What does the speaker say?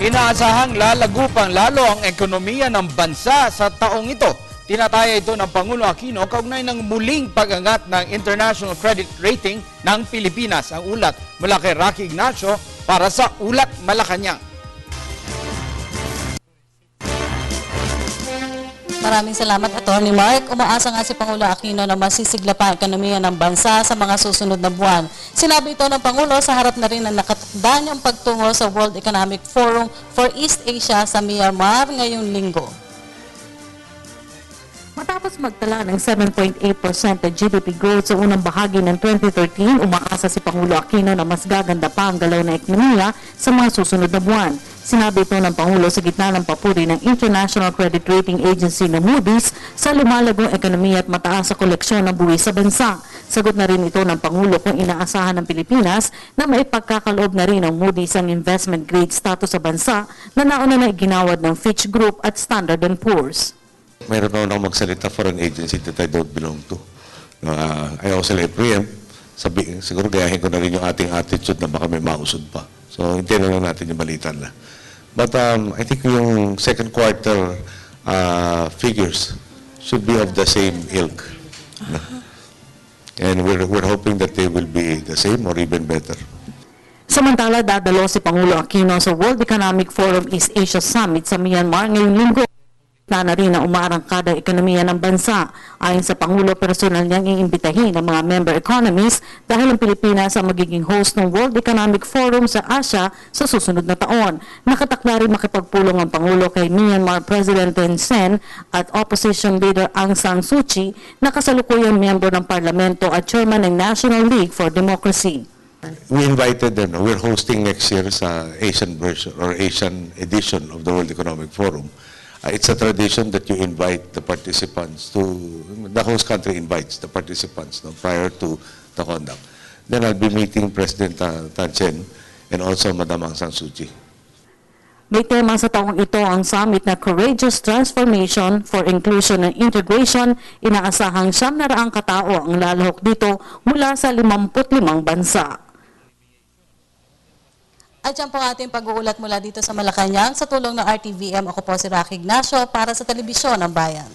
Inaasahang lalago pang lalo ang ekonomiya ng bansa sa taong ito. Tinataya ito ng Pangulo Aquino kaugnay ng muling pag-angat ng International Credit Rating ng Pilipinas. Ang ulat mula kay Rocky Ignacio para sa Ulat Malacanang. Maraming salamat, Atty. Mark. Umaasa nga si Pangulo Aquino na masisigla pa ang ekonomiya ng bansa sa mga susunod na buwan. Sinabi ito ng Pangulo sa harap na rin ng nakatakda niyang pagtungo sa World Economic Forum for East Asia sa Myanmar ngayong linggo. Matapos magtala ng 7.8% na GDP growth sa unang bahagi ng 2013, umaasa si Pangulo Aquino na mas gaganda pa ang galaw na ekonomiya sa mga susunod na buwan. Sinabi ito ng Pangulo sa gitna ng papuri ng International Credit Rating Agency na Moody's sa lumalagong ekonomiya at mataas sa koleksyon ng buwis sa bansa. Sagot na rin ito ng Pangulo kung inaasahan ng Pilipinas na may pagkakaloob na rin ng Moody's ang investment grade status sa bansa na nauna na iginawad ng Fitch Group at Standard & Poor's. Mayroon naman akong magsalita for an agency that I don't belong to. I also like preempt. Siguro gayahin ko na rin yung ating attitude na baka may mausod pa. So, hintayin na lang natin yung balita na. But I think yung second quarter figures should be of the same ilk. And we're hoping that they will be the same or even better. Samantala, dadalo si Pangulo Aquino sa World Economic Forum East Asia Summit sa Myanmar ngayong linggo. Na rin na umaarangkada ekonomiya ng bansa. Ayon sa Pangulo, personal niyang iimbitahin ang mga member economies dahil ang Pilipinas ang magiging host ng World Economic Forum sa Asia sa susunod na taon. Nakatakda rin makipagpulong ang Pangulo kay Myanmar President Thein Sein at Opposition Leader Aung San Suu Kyi na kasalukuyang miyembro ng Parlamento at Chairman ng National League for Democracy. We invited them. We're hosting next year sa Asian version or Asian edition of the World Economic Forum. It's a tradition that you invite the participants to, the host country invites the participants prior to the conduct. Then I'll be meeting President Thein Sein and also Madam Aung San Suu Kyi. May tema sa taong ito ang summit na Courageous Transformation for Inclusion and Integration. Inaasahang 700 katao ang lalahok dito mula sa 55 bansa. At yan po ang ating pag-uulat mula dito sa Malacanang sa tulong ng RTVM. Ako po si Rocky Ignacio para sa Telebisyon ng Bayan.